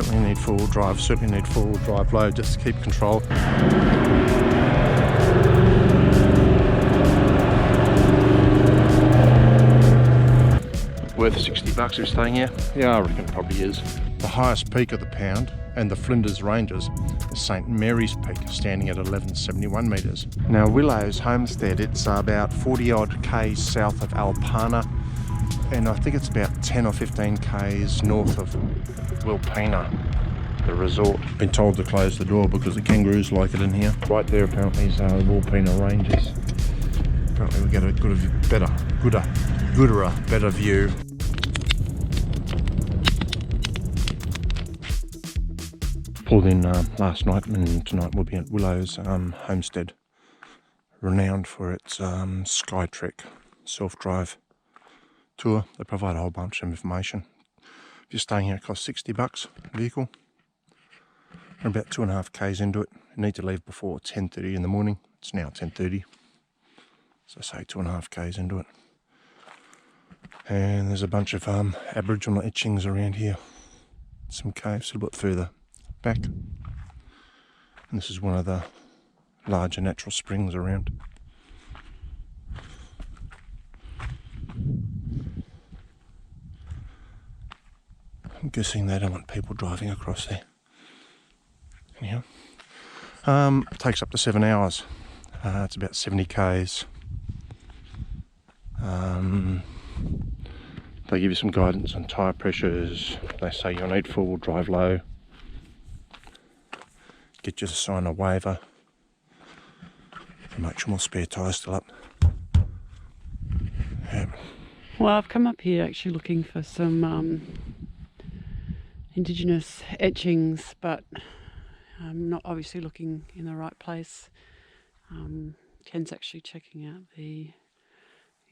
certainly need four-wheel drive, load just to keep control. Worth $60 if you're staying here? Yeah, I reckon it probably is. The highest peak of the pound and the Flinders ranges is St Mary's Peak, standing at 1171 metres. Now Willow's homestead, it's about 40 odd k's south of Alpana, and I think it's about 10 or 15 k's north of Wilpena, the resort. Been told to close the door because the kangaroos like it in here. Right there apparently is the Wilpena ranges. Apparently we get a better view. Pulled in last night, and tonight we'll be at Willow's homestead, renowned for its Skytrek self-drive tour. They provide a whole bunch of information. If you're staying here, it costs $60 vehicle. We're about 2.5 k's into it. You need to leave before 10:30 in the morning. It's now 10:30, so say 2.5 k's into it. And there's a bunch of Aboriginal etchings around here. Some caves a little bit further back. And this is one of the larger natural springs around. I'm guessing they don't want people driving across there. Anyhow, it takes up to 7 hours. It's about 70 k's. They give you some guidance on tyre pressures. They say you'll need four-wheel drive low. Get you to sign a waiver. Make sure more spare tyres still up. Yeah. Well, I've come up here actually looking for some Indigenous etchings, but I'm not obviously looking in the right place. Ken's actually checking out the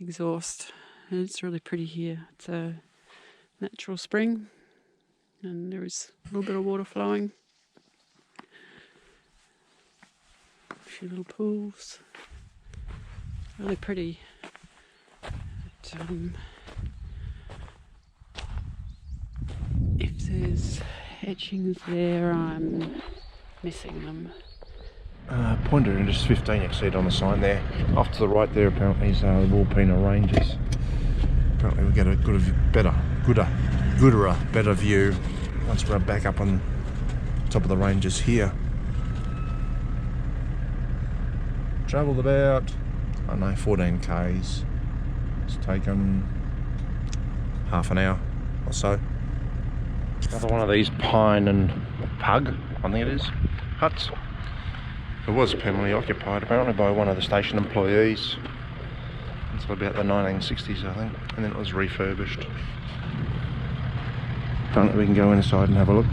exhaust. It's really pretty here. It's a natural spring and there is a little bit of water flowing. A few little pools. Really pretty. But, if there's etchings there, I'm missing them. Pointer in just 15, you can see it on the sign there. Off to the right there apparently is the Wilpena ranges. Apparently we get a better view once we're back up on top of the ranges here. Travelled about, I don't know, 14 k's. It's taken half an hour or so. Another one of these pine and pug, I think it is, huts. It was permanently occupied apparently by one of the station employees until about the 1960s, I think, and then it was refurbished. Don't think we can go inside and have a look.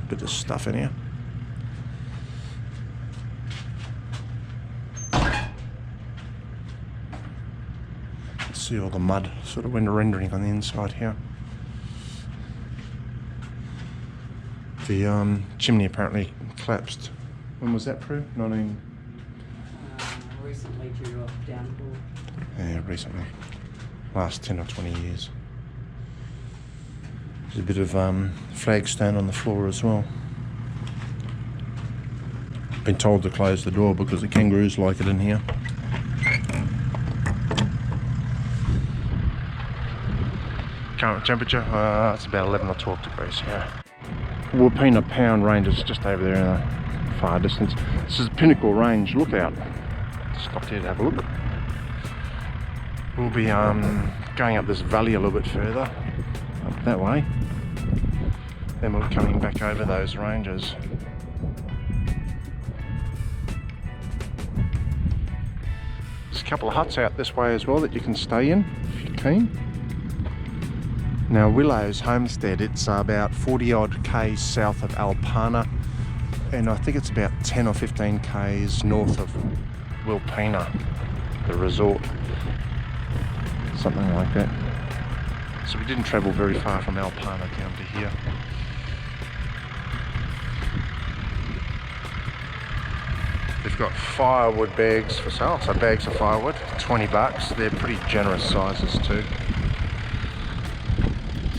Bit of stuff in here. See all the mud sort of rendering on the inside here. The chimney apparently collapsed. When was that, Prue? Recently due to a downpour. Yeah, recently. Last 10 or 20 years. There's a bit of flagstone on the floor as well. Been told to close the door because the kangaroos like it in here. Current temperature, it's about 11 or 12 degrees here. Wilpena Pound Range is just over there in the far distance. This is Pinnacle Range Lookout. Stopped here to have a look. We'll be going up this valley a little bit further, up that way. Then we'll be coming back over those ranges. There's a couple of huts out this way as well that you can stay in if you're keen. Now Willow's homestead, it's about 40 odd k's south of Alpana, and I think it's about 10 or 15 k's north of Wilpena, the resort, something like that. So we didn't travel very far from Alpana down to here. They've got firewood bags for sale, so bags of firewood, 20 bucks. They're pretty generous sizes too.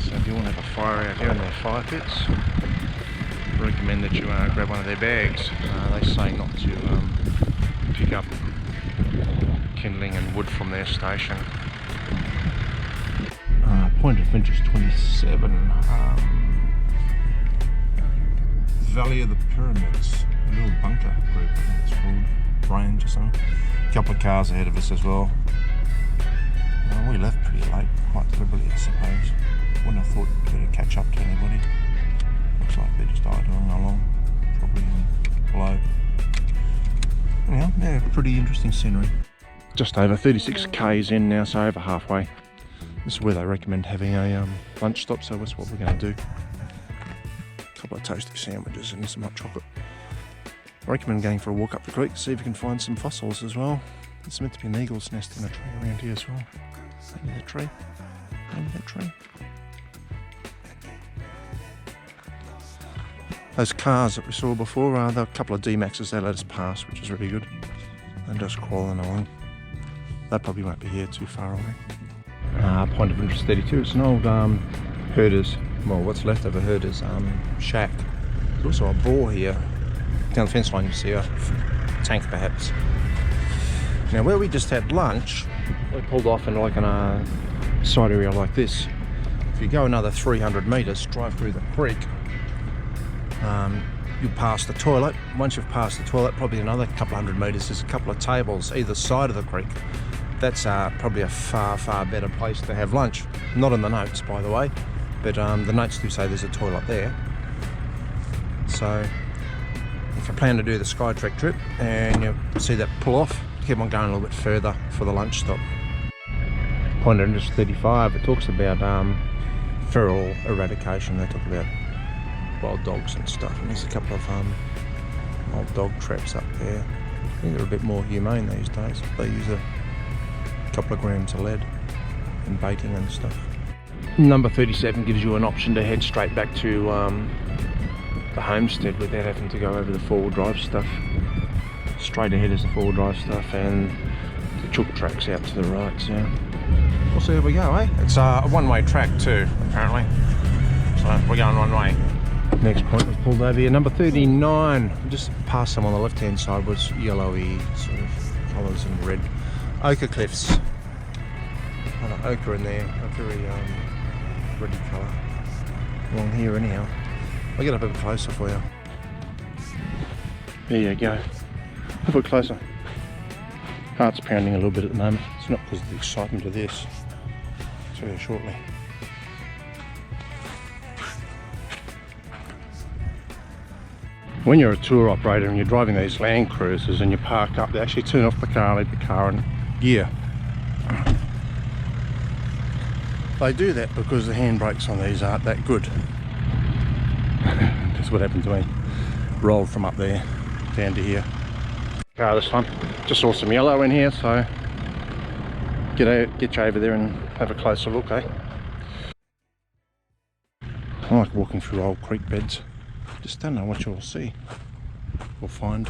So if you want to have a fire out here in their fire pits, I recommend that you grab one of their bags. They say not to pick up kindling and wood from their station. Point of interest 27. Valley of the Pyramids, a little bunker group, I think it's called, range or something. A couple of cars ahead of us as well. We left pretty late, quite deliberately I suppose. Wouldn't have thought we'd catch up to anybody. Looks like they're just idling along, probably below. Anyhow, yeah, pretty interesting scenery. Just over 36 k's in now, so over halfway. This is where they recommend having a lunch stop, so that's what we're going to do. A couple of toasty sandwiches and some hot chocolate. I recommend going for a walk up the creek to see if you can find some fossils as well. There's meant to be an eagle's nest in a tree around here as well. Maybe that tree. Maybe that tree. Those cars that we saw before, there were a couple of D-Maxes they let us pass, which is really good. They're just crawling along. They probably won't be here too far away. Point of interest 32, it's an old herders, well what's left of a herder's shack. There's also a bore here. Down the fence line you see a tank perhaps. Now where we just had lunch, we pulled off in like a side area like this. If you go another 300 metres, drive through the creek, you'll pass the toilet. Once you've passed the toilet, probably another couple hundred metres, there's a couple of tables either side of the creek. That's probably a far better place to have lunch. Not in the notes, by the way, but the notes do say there's a toilet there. So if you plan to do the Skytrek trip and you see that pull off, keep on going a little bit further for the lunch stop. Point of interest 35, it talks about feral eradication. They talk about wild dogs and stuff, and there's a couple of old dog traps up there. I think they're a bit more humane these days. They use a couple of grams of lead in baiting and stuff. Number 37 gives you an option to head straight back to the homestead without having to go over the four-wheel drive stuff. Straight ahead is the four-wheel drive stuff and the chook track's out to the right, so we'll see how we go, eh? It's a one-way track too, apparently, so we're going one way. Next point was pulled over here, number 39. Just past them on the left-hand side was yellowy sort of colours and red. Ochre cliffs. A lot of ochre in there, a very reddy colour. Along here anyhow. I'll get up a bit closer for you. There you go. A bit closer. Heart's pounding a little bit at the moment. It's not because of the excitement of this. I'll tell you shortly. When you're a tour operator and you're driving these landcruisers and you park up, they actually turn off the car, leave the car in gear. They do that because the handbrakes on these aren't that good. That's what happened to me. Rolled from up there down to here. Car this time. Just saw some yellow in here, so get you over there and have a closer look, eh? I like walking through old creek beds. Just don't know what you'll see or find.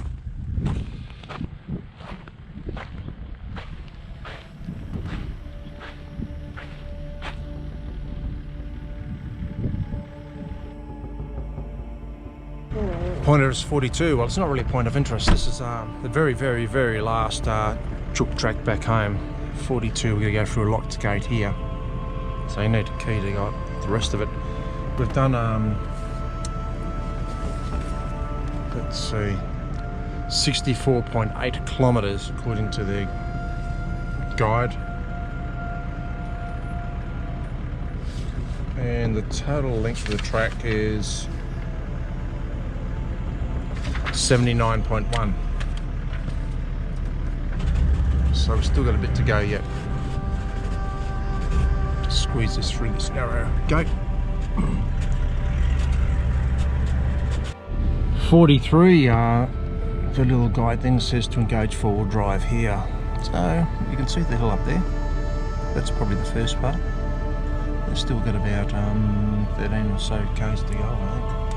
Point of interest 42. Well, it's not really a point of interest. This is the very last chook track back home. 42. We're going to go through a locked gate here, so you need a key to go the rest of it. We've done let's see, 64.8 kilometres according to the guide, and the total length of the track is 79.1. So we've still got a bit to go yet. Just squeeze this through this narrow gate. 43, the little guide then says to engage four-wheel drive here. So you can see the hill up there. That's probably the first part. We've still got about 13 or so k's to go, I think.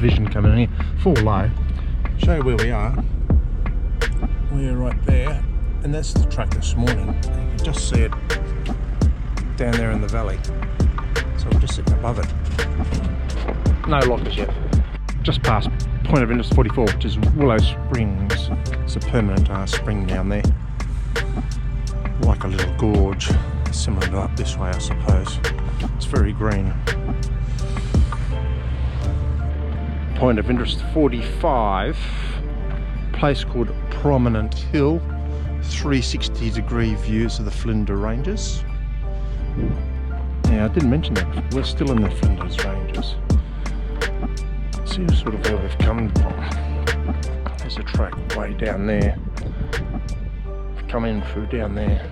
vision coming in here. Full low. Show you where we are. We're right there, and that's the track this morning. You can just see it down there in the valley. So we're just sitting above it. No lockers yet. Just past point of interest 44, which is Willow Springs. It's a permanent spring down there. Like a little gorge, similar to up this way, I suppose. It's very green. Point of interest 45, place called Prominent Hill, 360-degree views of the Flinders Ranges. Yeah, I didn't mention that. We're still in the Flinders Ranges. See sort of where we've come from. There's a track way down there. We've come in through down there.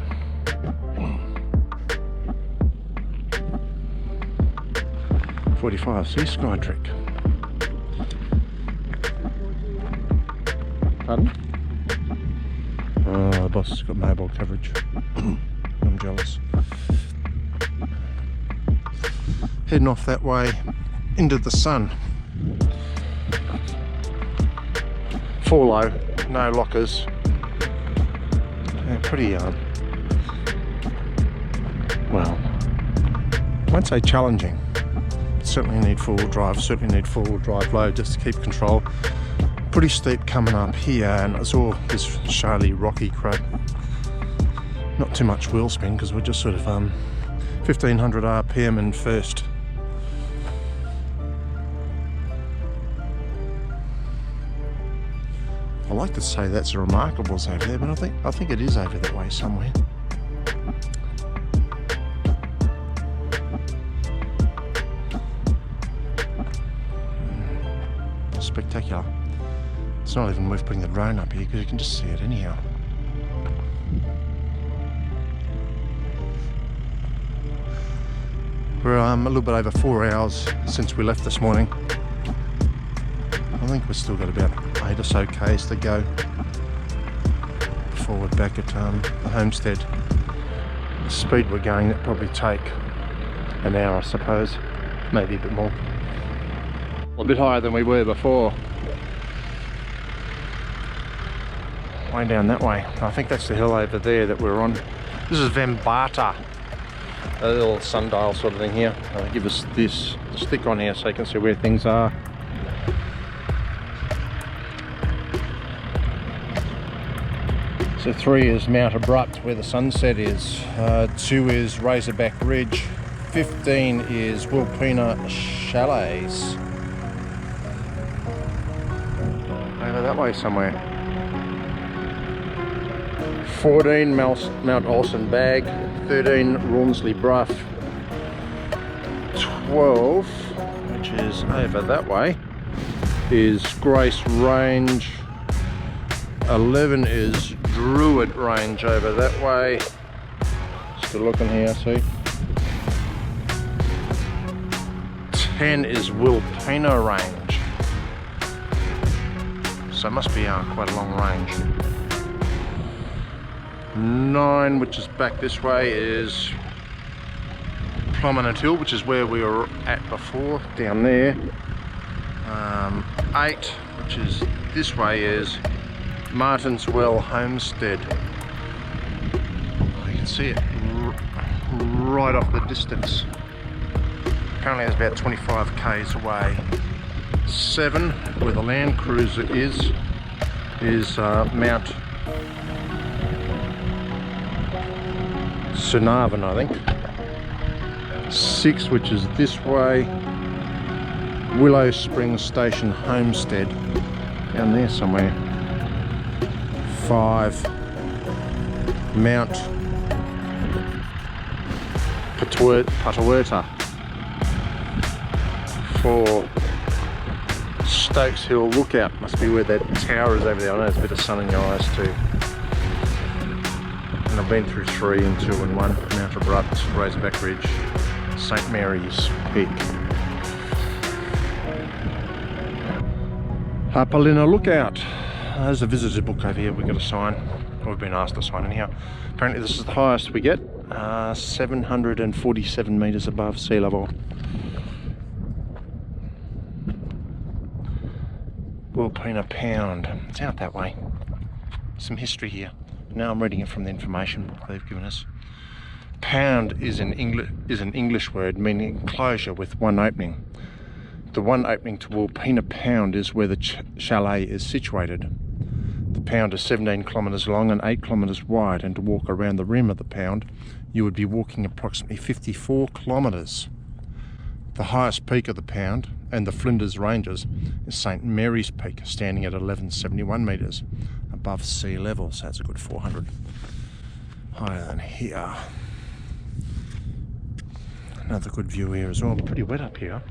.45, see, Skytrek. Pardon? Oh, the boss has got mobile coverage. I'm jealous. Heading off that way into the sun. Full low, no lockers. Yeah, pretty well, I won't say challenging. Certainly need four-wheel drive, load just to keep control. Pretty steep coming up here, and it's all this shaley rocky crap. Not too much wheel spin because we're just sort of 1500 RPM in first. I like to say that's a Remarkables over there, but I think it is over that way somewhere. Spectacular. It's not even worth putting the drone up here because you can just see it anyhow. We're a little bit over 4 hours since we left this morning. I think we've still got about 8 or so Ks to go before we're back at the homestead. The speed we're going, that'll probably take an hour, I suppose, maybe a bit more. A bit higher than we were before. Way down that way. I think that's the hill over there that we're on. This is Vembata, a little sundial sort of thing here. Give us this stick on here so you can see where things are. So 3 is Mount Abrupt, where the sunset is. 2 is Razorback Ridge. 15 is Wilpena Chalets. Over that way somewhere. 14 Mount Olson Bag. 13 Rawnsley Bruff. 12, which is over that way, is Grace Range. 11 is Druid Range over that way. Still looking here, see. 10 is Wilpena Range. So it must be quite a long range. 9, which is back this way, is Prominent Hill, which is where we were at before, down there. 8, which is this way, is Martinswell Homestead. You can see it right off the distance. Apparently it's about 25 k's away. 7, where the landcruiser is Mount Carnarvon, I think. 6, which is this way, Willow Springs Station Homestead, down there somewhere. 5, Mount Patawerta. 4, Stokes Hill Lookout, must be where that tower is over there. I know there's a bit of sun in your eyes too. And I've been through 3 and 2 and 1, Mount Abrupt, Razorback Ridge, St Mary's Peak. Harpalina Lookout. There's a visitor book over here we've got to sign. We've been asked to sign anyhow. Apparently this is the highest we get, 747 metres above sea level. Wilpena Pound. It's out that way. Some history here. Now I'm reading it from the information book they've given us. Pound is an English word meaning enclosure with one opening. The one opening to Wilpena Pound is where the chalet is situated. The pound is 17 kilometres long and 8 kilometres wide, and to walk around the rim of the pound you would be walking approximately 54 kilometres. The highest peak of the pound and the Flinders ranges is St Mary's Peak, standing at 1171 metres above sea level, so that's a good 400 higher than here. Another good view here as well. Pretty wet up here.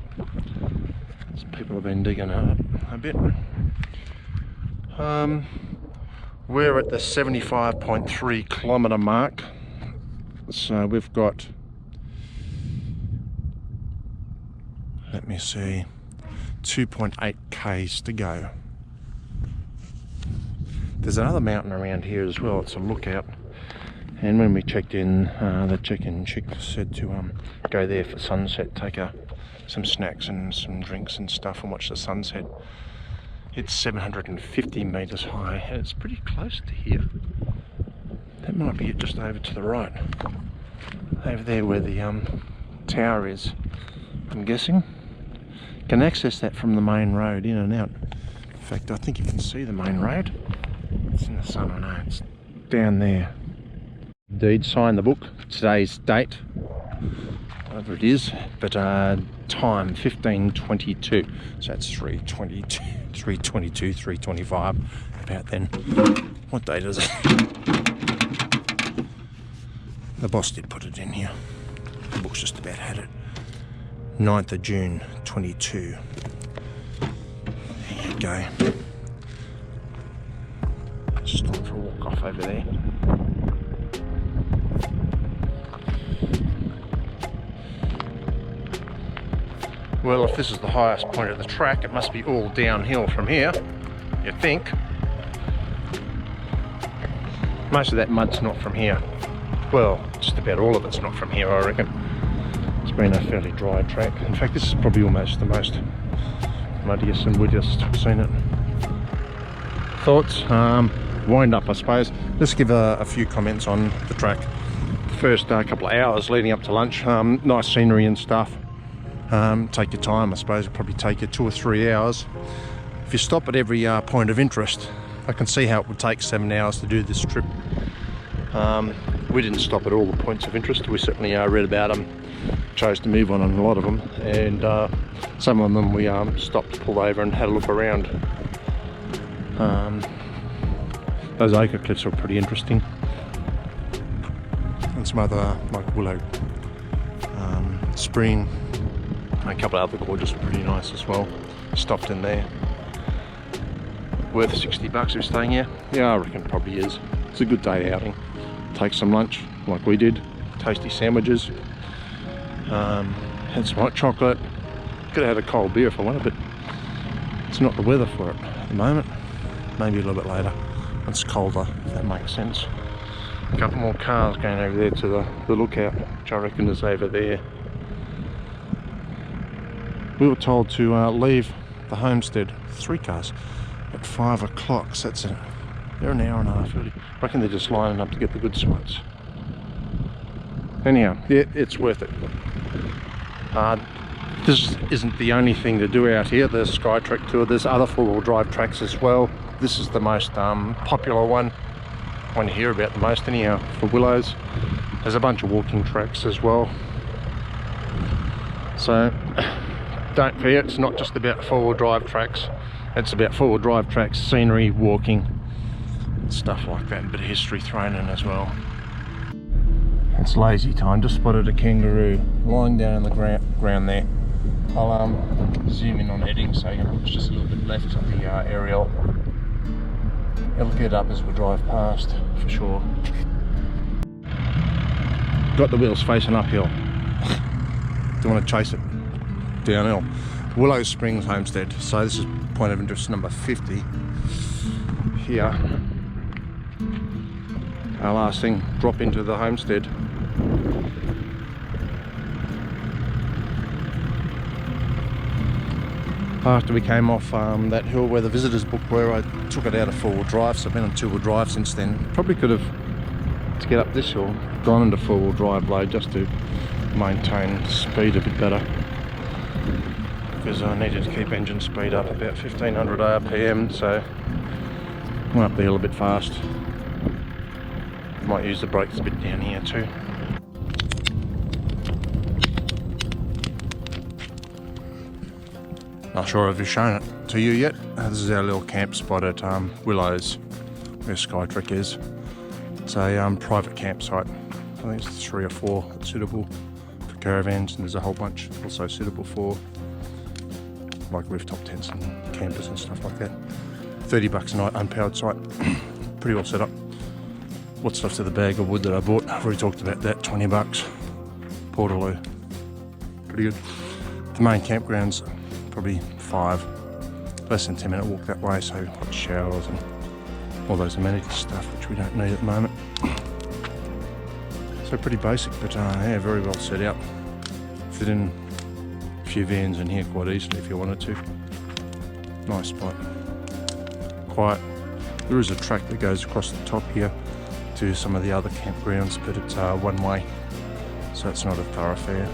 Some people have been digging up a bit. We're at the 75.3 kilometre mark, so we've got, let me see, 2.8 k's to go. There's another mountain around here as well. It's a lookout, and when we checked in, the check-in chick said to go there for sunset, take some snacks and some drinks and stuff and watch the sunset. It's 750 metres high, and it's pretty close to here. That might be it just over to the right. Over there where the tower is, I'm guessing. Can access that from the main road, in and out. In fact, I think you can see the main road. It's in the sun, I know. It's down there. Indeed, sign the book. Today's date, whatever it is, but time 15:22. So that's 3:22, 3:25, about then. What date is it? The boss did put it in here. The book's just about had it. 9th of June 22. There you go. Just going for a walk off over there. Well, if this is the highest point of the track, it must be all downhill from here, you'd think. Most of that mud's not from here. Well, just about all of it's not from here, I reckon. It's been a fairly dry track. In fact, this is probably almost the most muddiest and wettiest I've seen it. Thoughts? Wind up, I suppose. Let's give a few comments on the track. The first couple of hours leading up to lunch, nice scenery and stuff. Take your time, I suppose. It'll probably take you 2 or 3 hours. If you stop at every point of interest, I can see how it would take 7 hours to do this trip. We didn't stop at all the points of interest. We certainly read about them, chose to move on a lot of them, and some of them we stopped, pulled over and had a look around. Those acre cliffs were pretty interesting, and some other, like Willow Spring, a couple of other gorges were pretty nice as well. Stopped in there. Worth $60 if you're staying here? Yeah, I reckon it probably is. It's a good day outing. Take some lunch like we did, tasty sandwiches, had some hot chocolate. Could have had a cold beer if I wanted, but it's not the weather for it at the moment. Maybe a little bit later when it's colder, if that makes sense. A couple more cars going over there to the lookout, which I reckon is over there. We were told to leave the homestead, 3 cars, at 5 o'clock, so that's they're an hour and a half really. I reckon they're just lining up to get the good spots. Anyhow, yeah, it's worth it. This isn't the only thing to do out here. There's Skytrek tour, there's other 4-wheel drive tracks as well. This is the most popular one you hear about the most anyhow, for Willows. There's a bunch of walking tracks as well. So don't fear, it's not just about 4-wheel drive tracks. It's about 4-wheel drive tracks, scenery, walking, stuff like that. A bit of history thrown in as well. It's lazy time. Just spotted a kangaroo lying down on the ground there. I'll zoom in on heading so you can, it's just a little bit left of the aerial. It'll get up as we drive past for sure. Got the wheels facing uphill. Do you want to chase it downhill? Willow Springs Homestead. So this is point of interest number 50 here. Our last thing, drop into the homestead. after we came off that hill where the visitors book were. I took it out of four-wheel drive, so I've been on two-wheel drive since then. Probably could have, to get up this hill, gone into four-wheel drive blade just to maintain speed a bit better, because I needed to keep engine speed up about 1500 RPM, so went up the hill a bit fast. Might use the brakes a bit down here too. Not sure if I've shown it to you yet. This is our little camp spot at Willow's, where Skytrek is. It's a private campsite. I think it's 3 or 4 that's suitable for caravans, and there's a whole bunch also suitable for like rooftop tents and campers and stuff like that. $30 a night, unpowered site. Pretty well set up. What's left of the bag of wood that I bought, I've already talked about that, $20. Portaloo. Pretty good. The main campground's probably 5, less than 10-minute walk that way, so hot showers and all those amenity stuff which we don't need at the moment. So pretty basic, but yeah, very well set out. Fit in a few vans in here quite easily if you wanted to. Nice spot. Quiet. There is a track that goes across the top here to some of the other campgrounds, but it's one way, so it's not a thoroughfare.